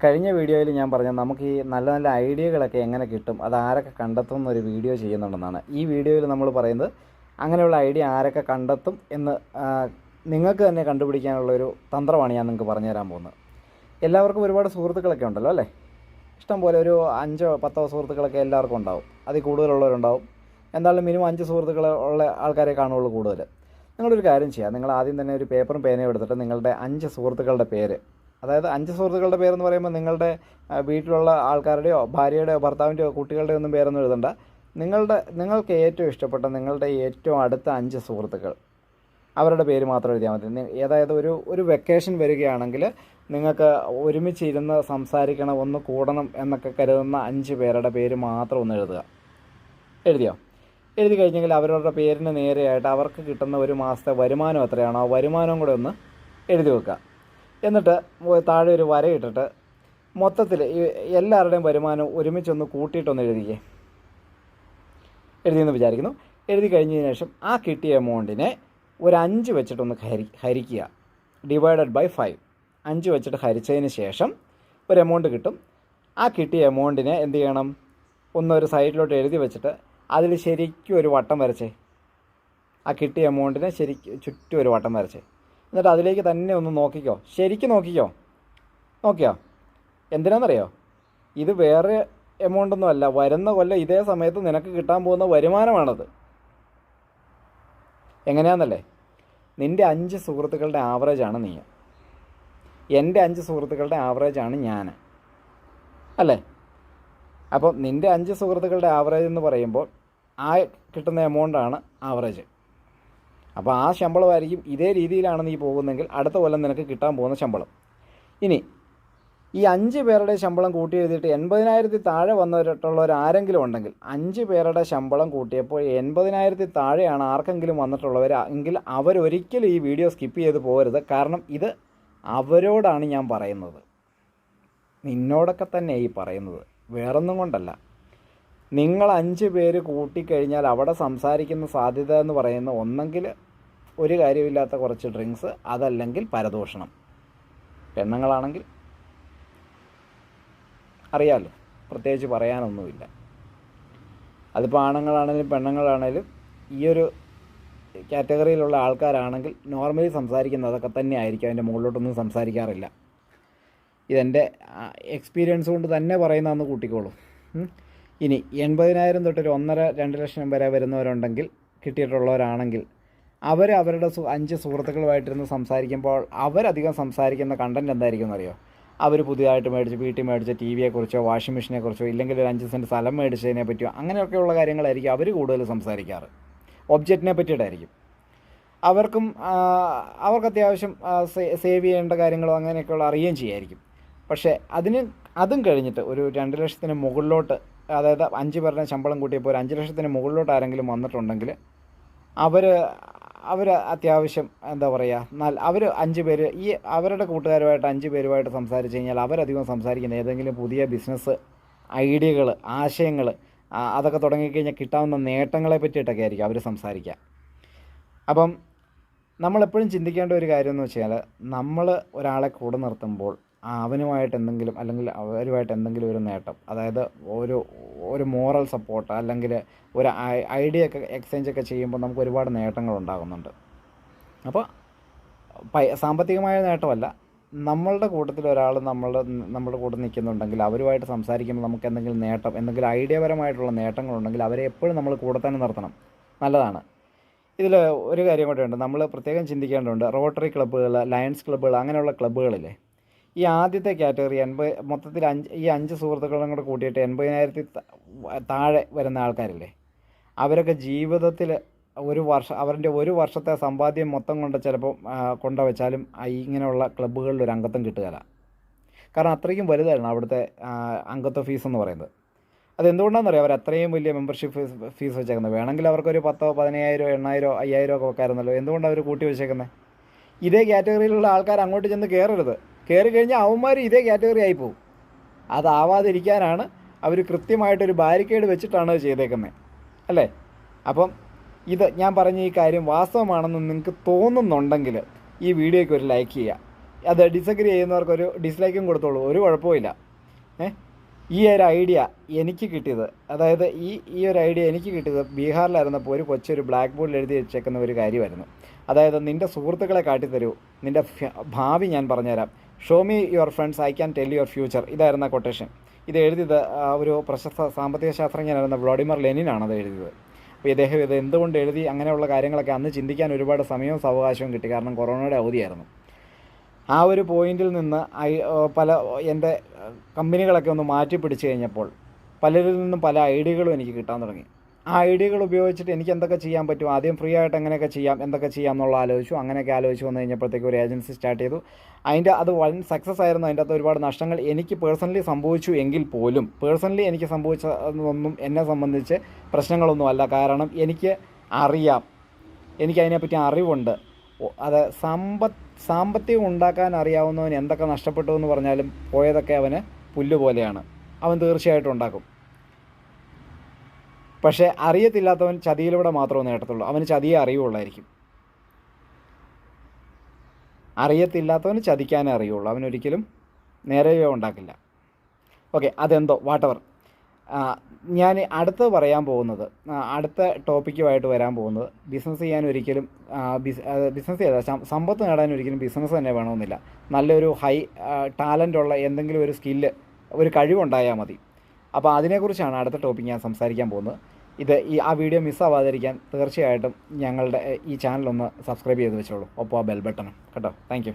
കഴിഞ്ഞ വീഡിയോയിൽ ഞാൻ പറഞ്ഞ നമുക്ക് ഈ നല്ല നല്ല ഐഡിയകളൊക്കെ എങ്ങനെ കിട്ടും, അത് ആരൊക്കെ കണ്ടെത്തും എന്നൊരു വീഡിയോ ചെയ്യുന്നുണ്ടെന്നാണ്. ഈ വീഡിയോയിൽ നമ്മൾ പറയുന്നത് അങ്ങനെയുള്ള ഐഡിയ ആരൊക്കെ കണ്ടെത്തും എന്ന് നിങ്ങൾക്ക് തന്നെ കണ്ടുപിടിക്കാനുള്ളൊരു തന്ത്രമാണ് ഞാൻ നിങ്ങൾക്ക് പറഞ്ഞുതരാൻ പോകുന്നത്. എല്ലാവർക്കും ഒരുപാട് സുഹൃത്തുക്കളൊക്കെ ഉണ്ടല്ലോ അല്ലേ? ഇഷ്ടംപോലെ ഒരു 5-10 സുഹൃത്തുക്കളൊക്കെ എല്ലാവർക്കും ഉണ്ടാവും. അതിൽ കൂടുതലുള്ളവരുണ്ടാവും. എന്തായാലും മിനിമം 5 സുഹൃത്തുക്കൾ ഉള്ള ആൾക്കാരെ കാണുള്ളൂ കൂടുതൽ. നിങ്ങളൊരു കാര്യം ചെയ്യുക, നിങ്ങൾ ആദ്യം തന്നെ ഒരു പേപ്പറും പേനയും എടുത്തിട്ട് നിങ്ങളുടെ 5 സുഹൃത്തുക്കളുടെ പേര്, അതായത് 5 സുഹൃത്തുക്കളുടെ പേരെന്ന് പറയുമ്പോൾ നിങ്ങളുടെ വീട്ടിലുള്ള ആൾക്കാരുടെയോ ഭാര്യയുടെയോ ഭർത്താവിൻ്റെയോ കുട്ടികളുടെയോ ഒന്നും പേരൊന്നും എഴുതണ്ട. നിങ്ങൾക്ക് ഏറ്റവും ഇഷ്ടപ്പെട്ട നിങ്ങളുടെ ഏറ്റവും അടുത്ത 5 സുഹൃത്തുക്കൾ, അവരുടെ പേര് മാത്രം എഴുതിയാൽ മതി. അതായത് ഒരു വെക്കേഷൻ വരികയാണെങ്കിൽ നിങ്ങൾക്ക് ഒരുമിച്ചിരുന്ന് സംസാരിക്കണം, ഒന്ന് കൂടണം എന്നൊക്കെ കരുതുന്ന 5 പേരുടെ പേര് മാത്രം ഒന്ന് എഴുതുക. എഴുതിയോ? എഴുതി കഴിഞ്ഞെങ്കിൽ അവരവരുടെ പേരിന് നേരെയായിട്ട് അവർക്ക് കിട്ടുന്ന ഒരു മാസത്തെ വരുമാനം എത്രയാണോ ആ വരുമാനവും കൂടെ ഒന്ന് എഴുതി വെക്കുക. എന്നിട്ട് താഴെ ഒരു വരയിട്ടിട്ട് മൊത്തത്തിൽ എല്ലാവരുടെയും വരുമാനം ഒരുമിച്ചൊന്ന് കൂട്ടിയിട്ടൊന്ന് എഴുതിയെന്ന് വിചാരിക്കുന്നു. എഴുതി കഴിഞ്ഞതിന് ശേഷം ആ കിട്ടിയ എമൗണ്ടിനെ ഒരു 5 വെച്ചിട്ടൊന്ന് ഹരിക്കുക. Divided by 5. 5 വെച്ചിട്ട് ഹരിച്ചതിന് ശേഷം ഒരു എമൗണ്ട് കിട്ടും. ആ കിട്ടിയ എമൗണ്ടിനെ എന്ത് ചെയ്യണം? ഒരു സൈഡിലോട്ട് എഴുതി വെച്ചിട്ട് അതിൽ ശരിക്കും ഒരു വട്ടം വരച്ചേ. ആ കിട്ടിയ എമൗണ്ടിനെ ചുറ്റും ഒരു വട്ടം വരച്ചേ. എന്നിട്ട് അതിലേക്ക് തന്നെ ഒന്ന് നോക്കിക്കോ, ശരിക്കും നോക്കിയോ? എന്തിനാണെന്നറിയോ? ഇത് വേറെ എമൗണ്ടൊന്നും അല്ല, വരുന്ന കൊല്ലം ഇതേ സമയത്ത് നിനക്ക് കിട്ടാൻ പോകുന്ന വരുമാനമാണത്. എങ്ങനെയാണെന്നല്ലേ? നിൻ്റെ 5 സുഹൃത്തുക്കളുടെ ആവറേജാണ് നീ, എൻ്റെ 5 സുഹൃത്തുക്കളുടെ ആവറേജാണ് ഞാൻ, അല്ലേ? അപ്പോൾ നിൻ്റെ 5 സുഹൃത്തുക്കളുടെ ആവറേജ് എന്ന് പറയുമ്പോൾ ആ കിട്ടുന്ന എമൗണ്ടാണ് ആവറേജ്. അപ്പോൾ ആ ശമ്പളമായിരിക്കും. ഇതേ രീതിയിലാണ് നീ പോകുന്നതെങ്കിൽ അടുത്ത കൊല്ലം നിനക്ക് കിട്ടാൻ പോകുന്ന ശമ്പളം. ഇനി ഈ 5 പേരുടെ ശമ്പളം കൂട്ടി എഴുതിയിട്ട് 80,000 താഴെ വന്നിട്ടുള്ളവർ ആരെങ്കിലും ഉണ്ടെങ്കിൽ, 5 പേരുടെ ശമ്പളം കൂട്ടിയപ്പോൾ 80,000 താഴെയാണ് ആർക്കെങ്കിലും വന്നിട്ടുള്ളവർ എങ്കിൽ അവരൊരിക്കലും ഈ വീഡിയോ സ്കിപ്പ് ചെയ്ത് പോകരുത്. കാരണം ഇത് അവരോടാണ് ഞാൻ പറയുന്നത്, നിന്നോടൊക്കെ തന്നെ ഈ പറയുന്നത്, വേറൊന്നും കൊണ്ടല്ല. നിങ്ങൾ 5 പേര് കൂട്ടിക്കഴിഞ്ഞാൽ അവിടെ സംസാരിക്കുന്ന സാധ്യത എന്ന് പറയുന്ന ഒന്നെങ്കിൽ ഒരു കാര്യമില്ലാത്ത കുറച്ച് ഡ്രിങ്ക്സ്, അതല്ലെങ്കിൽ പരദൂഷണം. പെണ്ണുങ്ങളാണെങ്കിൽ അറിയാമല്ലോ, പ്രത്യേകിച്ച് പറയാനൊന്നുമില്ല. അതിപ്പോൾ ആണുങ്ങളാണെങ്കിലും പെണ്ണുങ്ങളാണെങ്കിലും ഈ ഒരു കാറ്റഗറിയിലുള്ള ആൾക്കാരാണെങ്കിൽ നോർമലി സംസാരിക്കുന്നത് അതൊക്കെ തന്നെ ആയിരിക്കും, അതിൻ്റെ മുകളിലോട്ടൊന്നും സംസാരിക്കാറില്ല. ഇതെൻ്റെ എക്സ്പീരിയൻസ് കൊണ്ട് തന്നെ പറയുന്നതെന്ന് കൂട്ടിക്കോളൂ. ഇനി 80,000 തൊട്ടൊരു 1.5-2 ലക്ഷം വരെ വരുന്നവരുണ്ടെങ്കിൽ, കിട്ടിയിട്ടുള്ളവരാണെങ്കിൽ, അവരുടെ 5 സുഹൃത്തുക്കളുമായിട്ടിരുന്ന് സംസാരിക്കുമ്പോൾ അവരധികം സംസാരിക്കുന്ന കണ്ടൻറ്റ് എന്തായിരിക്കും എന്നറിയോ? അവർ പുതിയതായിട്ട് വീട്ടിൽ മേടിച്ച ടിവിയെക്കുറിച്ചോ വാഷിംഗ് മെഷീനെക്കുറിച്ചോ ഇല്ലെങ്കിൽ ഒരു 5 സെൻറ്റ് സ്ഥലം മേടിച്ചതിനെ പറ്റിയോ അങ്ങനെയൊക്കെയുള്ള കാര്യങ്ങളായിരിക്കും അവർ കൂടുതൽ സംസാരിക്കാറ്. ഒബ്ജക്റ്റിനെ പറ്റിയിട്ടായിരിക്കും. അവർക്ക് അത്യാവശ്യം സേവ് ചെയ്യേണ്ട കാര്യങ്ങളോ അങ്ങനെയൊക്കെയുള്ള അറിയുകയും ചെയ്യായിരിക്കും. പക്ഷേ അതും കഴിഞ്ഞിട്ട് ഒരു 2 ലക്ഷത്തിന് മുകളിലോട്ട്, അതായത് 5 പേരുടെ ശമ്പളം കൂട്ടിയപ്പോൾ ഒരു 5 ലക്ഷത്തിന് മുകളിലോട്ട് ആരെങ്കിലും വന്നിട്ടുണ്ടെങ്കിൽ അവർ അത്യാവശ്യം എന്താ പറയുക, അവർ 5 പേര് അവരുടെ കൂട്ടുകാരുമായിട്ട് 5 പേരുമായിട്ട് സംസാരിച്ച് കഴിഞ്ഞാൽ അവരധികം സംസാരിക്കുന്ന ഏതെങ്കിലും പുതിയ ബിസിനസ് ഐഡിയകൾ, ആശയങ്ങൾ, അതൊക്കെ തുടങ്ങിക്കഴിഞ്ഞാൽ കിട്ടാവുന്ന നേട്ടങ്ങളെ പറ്റിയിട്ടൊക്കെ ആയിരിക്കും അവർ സംസാരിക്കുക. അപ്പം നമ്മളെപ്പോഴും ചിന്തിക്കേണ്ട ഒരു കാര്യം എന്ന് വെച്ചാൽ, നമ്മൾ ഒരാളെ കൂടെ നിർത്തുമ്പോൾ അവനുമായിട്ട് എന്തെങ്കിലും അല്ലെങ്കിൽ അവരുമായിട്ട് എന്തെങ്കിലും ഒരു നേട്ടം, അതായത് ഒരു മോറൽ സപ്പോർട്ട് അല്ലെങ്കിൽ ഒരു ഐഡിയ ഒക്കെ എക്സ്ചേഞ്ചൊക്കെ ചെയ്യുമ്പോൾ നമുക്ക് ഒരുപാട് നേട്ടങ്ങൾ ഉണ്ടാകുന്നുണ്ട്. അപ്പോൾ സാമ്പത്തികമായ നേട്ടമല്ല, നമ്മളുടെ കൂട്ടത്തിൽ ഒരാൾ നമ്മുടെ കൂടെ നിൽക്കുന്നുണ്ടെങ്കിൽ അവരുമായിട്ട് സംസാരിക്കുമ്പോൾ നമുക്ക് എന്തെങ്കിലും നേട്ടം, എന്തെങ്കിലും ഐഡിയപരമായിട്ടുള്ള നേട്ടങ്ങളുണ്ടെങ്കിൽ അവരെ എപ്പോഴും നമ്മൾ കൂടെ തന്നെ നിർത്തണം. നല്ലതാണ്. ഇതിൽ ഒരു കാര്യം കൂടെ ഉണ്ട്, നമ്മൾ പ്രത്യേകം ചിന്തിക്കേണ്ടതുണ്ട്. റോട്ടറി ക്ലബ്ബുകൾ, ലയൺസ് ക്ലബ്ബുകൾ, അങ്ങനെയുള്ള ക്ലബ്ബുകളില്ലേ, ഈ ആദ്യത്തെ കാറ്റഗറി മൊത്തത്തിൽ ഈ 5 സുഹൃത്തുക്കളും കൂടെ കൂട്ടിയിട്ട് 80,000 താഴെ വരുന്ന ആൾക്കാരില്ലേ, അവരൊക്കെ ജീവിതത്തിൽ അവരുടെ ഒരു വർഷത്തെ സമ്പാദ്യം മൊത്തം കൊണ്ട് ചിലപ്പോൾ കൊണ്ടുവച്ചാലും ഇങ്ങനെയുള്ള ക്ലബ്ബുകളിൽ ഒരു അംഗത്വം കിട്ടുകയില്ല. കാരണം അത്രയ്ക്കും വലുതായിരുന്നു അവിടുത്തെ അംഗത്വ ഫീസ് എന്ന് പറയുന്നത്. അതെന്തുകൊണ്ടാണെന്നറിയാം അവർ അത്രയും വലിയ മെമ്പർഷിപ്പ് ഫീസ് വെച്ചേക്കുന്നത്? വേണമെങ്കിൽ അവർക്കൊരു 10,000, 15,000, 8,000, 5,000 ഒക്കെ വെക്കാറുണ്ടല്ലോ. എന്തുകൊണ്ടാണ് അവർ കൂട്ടി വെച്ചേക്കുന്നത്? ഇതേ കാറ്റഗറിയിലുള്ള ആൾക്കാർ അങ്ങോട്ട് ചെന്ന് കയറരുത്. കയറി കഴിഞ്ഞാൽ അവന്മാർ ഇതേ കാറ്റഗറി ആയി പോകും. അതാവാതിരിക്കാനാണ് അവർ കൃത്യമായിട്ടൊരു ബാരിക്കേഡ് വെച്ചിട്ടാണ് അത് ചെയ്തേക്കുന്നത്, അല്ലേ? അപ്പം ഞാൻ പറഞ്ഞ ഈ കാര്യം വാസ്തവമാണെന്ന് നിങ്ങൾക്ക് തോന്നുന്നുണ്ടെങ്കിൽ ഈ വീഡിയോയ്ക്ക് ഒരു ലൈക്ക് ചെയ്യുക. അത് ഡിസഗ്രി ചെയ്യുന്നവർക്കൊരു ഡിസ്ലൈക്കും കൊടുത്തോളൂ, ഒരു കുഴപ്പമില്ല. ഈ ഒരു ഐഡിയ എനിക്ക് കിട്ടിയത്, അതായത് ഈ ഒരു ഐഡിയ എനിക്ക് കിട്ടിയത് ബീഹാറിലായിരുന്നപ്പോൾ ഒരു കൊച്ചൊരു ബ്ലാക്ക് ബോർഡിൽ എഴുതി വെച്ചേക്കുന്ന ഒരു കാര്യമായിരുന്നു. അതായത് നിൻ്റെ സുഹൃത്തുക്കളെ കാട്ടിത്തരൂ, നിൻ്റെ ഭാവി ഞാൻ പറഞ്ഞുതരാം. Show me your friends, I can tell your future. ഇതായിരുന്ന കൊട്ടേഷൻ. ഇത് എഴുതിയത് ഒരു പ്രശസ്ത സാമ്പത്തിക ശാസ്ത്രജ്ഞനായിരുന്ന വ്ളാഡിമിർ ലെനിനാണ് അത് എഴുതിയത്. അപ്പോൾ ഇദ്ദേഹം ഇത് എന്തുകൊണ്ട് എഴുതി, അങ്ങനെയുള്ള കാര്യങ്ങളൊക്കെ അന്ന് ചിന്തിക്കാൻ ഒരുപാട് സമയവും സാവകാശവും കിട്ടി, കാരണം കൊറോണയുടെ അവധിയായിരുന്നു. ആ ഒരു പോയിന്റിൽ നിന്ന് എൻ്റെ കമ്പനികളൊക്കെ ഒന്ന് മാറ്റി പിടിച്ച് കഴിഞ്ഞപ്പോൾ പലരിൽ നിന്നും പല ഐഡിയകളും എനിക്ക് കിട്ടാൻ തുടങ്ങി. ആ ഐഡിയകൾ ഉപയോഗിച്ചിട്ട് എനിക്ക് എന്തൊക്കെ ചെയ്യാൻ പറ്റും, ആദ്യം ഫ്രീ ആയിട്ട് എങ്ങനെയൊക്കെ ചെയ്യാം, എന്തൊക്കെ ചെയ്യാം എന്നുള്ള ആലോചിച്ചു. അങ്ങനെയൊക്കെ ആലോചിച്ച് വന്നു കഴിഞ്ഞപ്പോഴത്തേക്ക് ഒരു ഏജൻസി സ്റ്റാർട്ട് ചെയ്തു. അത് വൻ സക്സസ് ആയിരുന്നു. അതിൻ്റെ അകത്ത് ഒരുപാട് നഷ്ടങ്ങൾ എനിക്ക് പേഴ്സണലി സംഭവിച്ചു എങ്കിൽ പോലും, പേഴ്സണലി എനിക്ക് സംഭവിച്ചതൊന്നും എന്നെ സംബന്ധിച്ച് പ്രശ്നങ്ങളൊന്നുമല്ല. കാരണം എനിക്ക് അറിയാം, എനിക്കതിനെപ്പറ്റി അറിവുണ്ട്. അത് സാമ്പത്തികം ഉണ്ടാക്കാൻ അറിയാവുന്നവന് എന്തൊക്കെ നഷ്ടപ്പെട്ടു എന്ന് പറഞ്ഞാലും പോയതൊക്കെ അവന് പുല്ല് പോലെയാണ്, അവൻ തീർച്ചയായിട്ടും ഉണ്ടാക്കും. പക്ഷേ അറിയത്തില്ലാത്തവൻ ചതിയിലൂടെ മാത്രമേ നേടത്തുള്ളൂ, അവന് ചതിയെ അറിയുള്ളായിരിക്കും. അറിയത്തില്ലാത്തവന് ചതിക്കാനേ അറിയുള്ളൂ, അവനൊരിക്കലും നേരെയോ ഉണ്ടാക്കില്ല. ഓക്കെ, അതെന്തോ വാട്ടവർ. ഞാൻ അടുത്ത് പറയാൻ പോകുന്നത്, അടുത്ത ടോപ്പിക്കുമായിട്ട് വരാൻ പോകുന്നത്, ബിസിനസ് ചെയ്യാൻ ഒരിക്കലും ബിസിനസ് ചെയ്താൽ സമ്പത്ത് നേടാൻ ഒരിക്കലും ബിസിനസ് തന്നെ വേണമെന്നില്ല. നല്ലൊരു ഹൈ ടാലൻ്റുള്ള എന്തെങ്കിലും ഒരു സ്കില്ല്, ഒരു കഴിവുണ്ടായാൽ മതി. അപ്പോൾ അതിനെക്കുറിച്ചാണ് അടുത്ത ടോപ്പിക്ക് ഞാൻ സംസാരിക്കാൻ പോകുന്നത്. ആ വീഡിയോ മിസ്സാവാതിരിക്കാൻ തീർച്ചയായിട്ടും ഞങ്ങളുടെ ഈ ചാനലൊന്ന് സബ്സ്ക്രൈബ് ചെയ്ത് വെച്ചോളൂ, ഒപ്പം ആ ബെൽ ബട്ടണും കേട്ടോ. Thank you.